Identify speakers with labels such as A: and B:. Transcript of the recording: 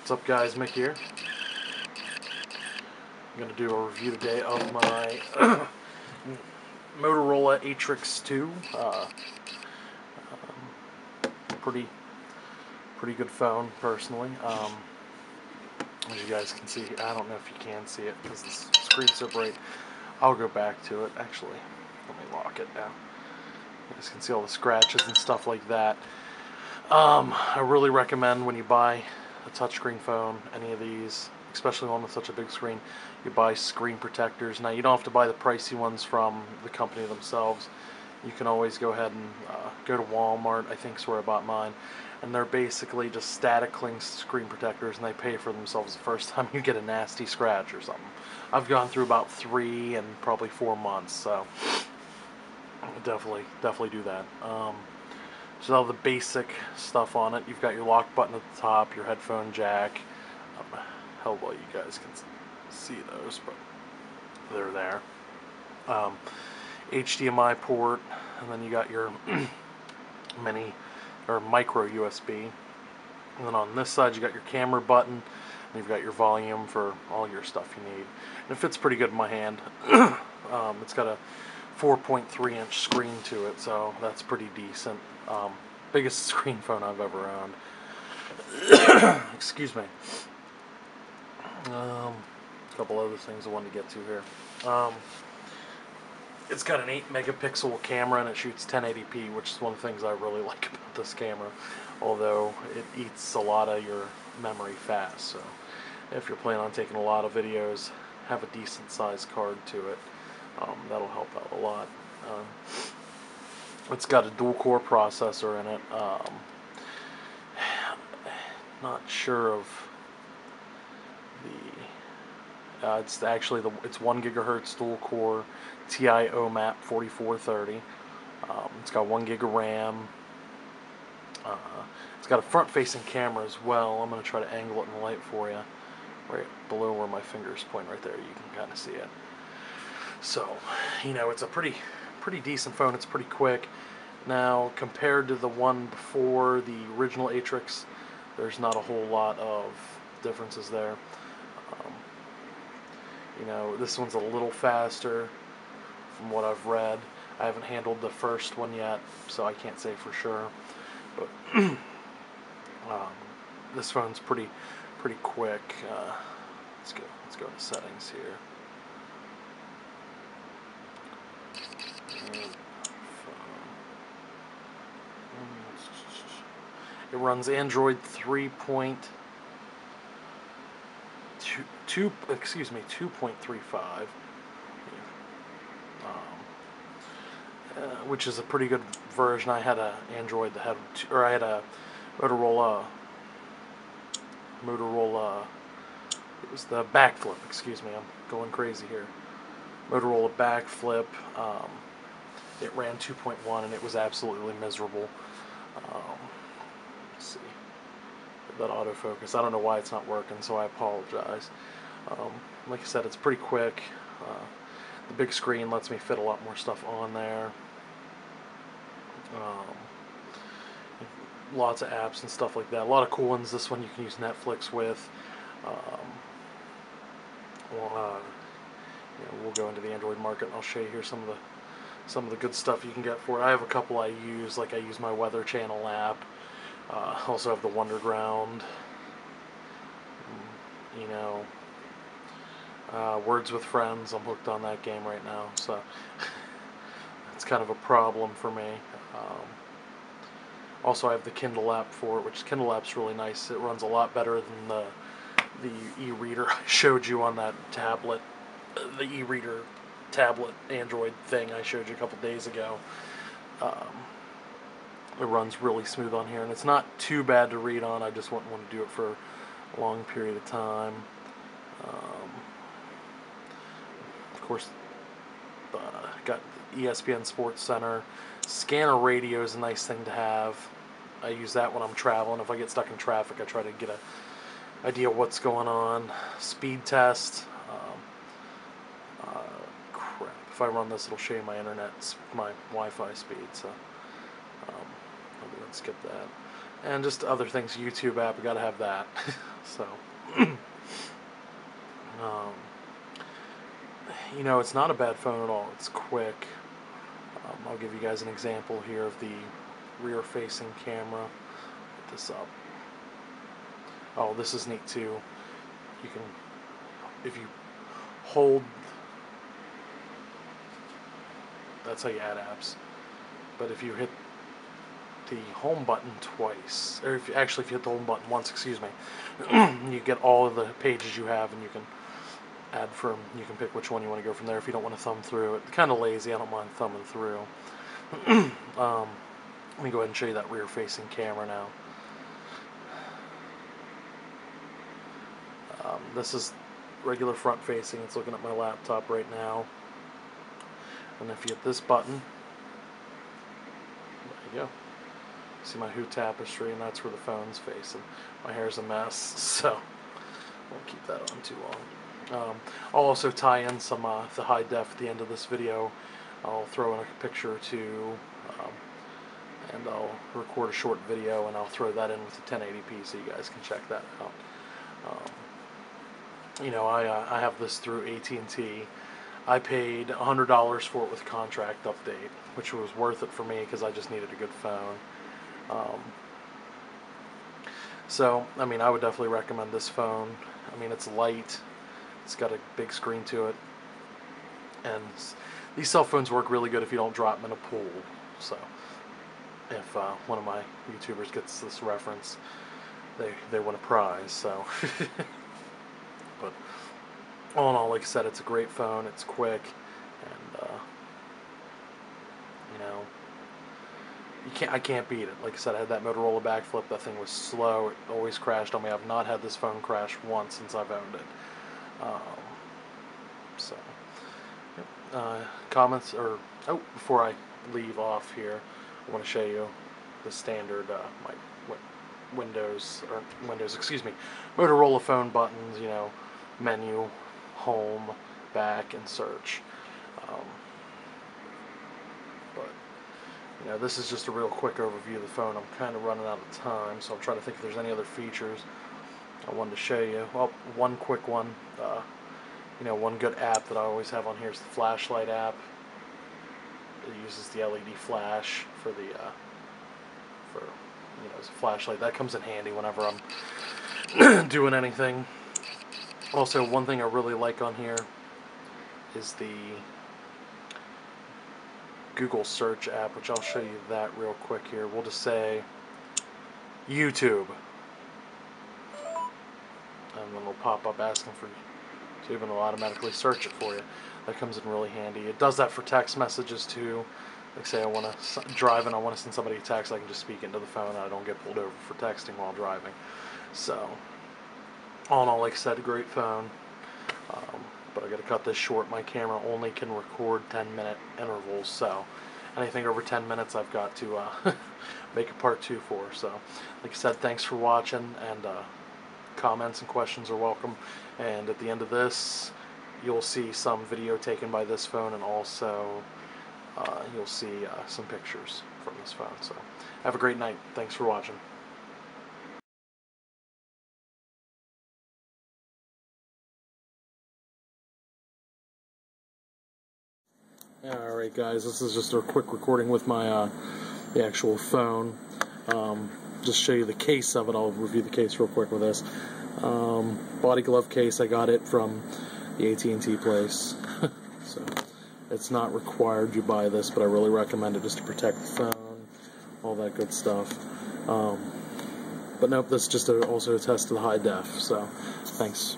A: What's up, guys? Mick here. I'm going to do a review today of my Motorola Atrix 2. Pretty good phone, personally. As you guys can see, I don't know if you can see it because the screen's so bright. I'll go back to it. Actually, let me lock it now. You guys can see all the scratches and stuff like that. I really recommend when you buy a touchscreen phone, any of these, especially one with such a big screen, you buy screen protectors. Now, you don't have to buy the pricey ones from the company themselves. You can always go ahead and go to Walmart, I think is where I bought mine, and they're basically just static cling screen protectors, and they pay for themselves the first time you get a nasty scratch or something. I've gone through about 3 and probably 4 months, so definitely do that. So all the basic stuff on it. You've got your lock button at the top, your headphone jack. Hell, well, you guys can see those, but they're there. HDMI port, and then you got your mini or micro USB. And then on this side, you got your camera button, and you've got your volume for all your stuff you need. And it fits pretty good in my hand. It's got a 4.3-inch screen to it, so that's pretty decent. Biggest screen phone I've ever owned. Excuse me. A couple other things I wanted to get to here. It's got an 8-megapixel camera, and it shoots 1080p, which is one of the things I really like about this camera, although it eats a lot of your memory fast. So if you're planning on taking a lot of videos, have a decent sized card to it. That'll help out a lot. It's got a dual-core processor in it. Not sure of the. It's actually it's 1 gigahertz dual-core TI OMAP 4430. It's got 1 gig of RAM. It's got a front-facing camera as well. I'm going to try to angle it in the light for you, right below where my fingers point. Right there, you can kind of see it. So, it's a pretty decent phone. It's pretty quick. Now, compared to the one before, the original Atrix, there's not a whole lot of differences there. This one's a little faster from what I've read. I haven't handled the first one yet, so I can't say for sure. But this phone's pretty quick. Let's go to settings here. It runs Android 2.35, which is a pretty good version. I had a Android that had, I had a Motorola. It was the backflip. Excuse me, I'm going crazy here. Motorola backflip. It ran 2.1, and it was absolutely miserable. Let's see. That autofocus. I don't know why it's not working, so I apologize. Like I said, it's pretty quick. The big screen lets me fit a lot more stuff on there. Lots of apps and stuff like that. A lot of cool ones. This one you can use Netflix with. We'll go into the Android market, and I'll show you here some of the good stuff you can get for it. I have a couple I use, like I use my Weather Channel app. Also have the Wonderground. Words with Friends. I'm hooked on that game right now, so it's kind of a problem for me. Also, I have the Kindle app for it, which Kindle app's really nice. It runs a lot better than the e-reader I showed you on that tablet, the e-reader tablet Android thing I showed you a couple days ago. It runs really smooth on here, and it's not too bad to read on. I just wouldn't want to do it for a long period of time. Of course, got ESPN Sports Center. Scanner radio is a nice thing to have. I use that when I'm traveling. If I get stuck in traffic, I try to get an idea of what's going on. Speed test. Crap. If I run this, it'll show you my internet, my Wi-Fi speed. So, let's skip that. And just other things, YouTube app, we gotta have that. So, you know, it's not a bad phone at all. It's quick. I'll give you guys an example here of the rear-facing camera. Put this up. Oh, this is neat too. You can, if you hold, that's how you add apps. But if you hit the home button twice, or if you hit the home button once, excuse me, you get all of the pages you have, and you can add from, you can pick which one you want to go from there if you don't want to thumb through it. Kind of lazy, I don't mind thumbing through. Let me go ahead and show you that rear-facing camera now. This is regular front-facing. It's looking at my laptop right now. And if you hit this button, there you go. See my Who tapestry, and that's where the phone's facing. My hair's a mess, so I won't keep that on too long. I'll also tie in some the high def at the end of this video. I'll throw in a picture or two, and I'll record a short video, and I'll throw that in with the 1080p so you guys can check that out. You know, I have this through at&t. I paid $100 for it with contract update, which was worth it for me because I just needed a good phone. So, I mean, I would definitely recommend this phone. I mean, it's light, it's got a big screen to it, and these cell phones work really good if you don't drop them in a pool. So, if one of my YouTubers gets this reference, they win a prize. So, but all in all, like I said, it's a great phone. It's quick, and you know, I can't beat it. Like I said, I had that Motorola backflip. That thing was slow. It always crashed on me. I've not had this phone crash once since I've owned it. So, yep. Comments, or before I leave off here, I want to show you the standard Windows, excuse me, Motorola phone buttons. You know, menu, home, back, and search. But you know, this is just a real quick overview of the phone. I'm kind of running out of time, so I'm trying to think if there's any other features I wanted to show you. Well, one quick one. You know, one good app that I always have on here is the flashlight app. It uses the LED flash for the you know, as a flashlight. That comes in handy whenever I'm doing anything. Also, one thing I really like on here is the Google search app, which I'll show you that real quick here. We'll just say YouTube, and then it'll pop up asking for YouTube, and it'll automatically search it for you. That comes in really handy. It does that for text messages too. Like, say I want to drive and I want to send somebody a text, I can just speak into the phone and I don't get pulled over for texting while driving. So, all in all, like I said, a great phone. But I got to cut this short. My camera only can record 10-minute intervals, so anything over 10 minutes I've got to make a part 2 for. So, like I said, thanks for watching, and comments and questions are welcome. And at the end of this, you'll see some video taken by this phone, and also you'll see some pictures from this phone. So, have a great night. Thanks for watching. Alright guys, this is just a quick recording with my the actual phone. Just show you the case of it. I'll review the case real quick with this. Body glove case, I got it from the at&t place. So it's not required you buy this, but I really recommend it just to protect the phone, all that good stuff. But nope, this is just also a test of the high def. So thanks.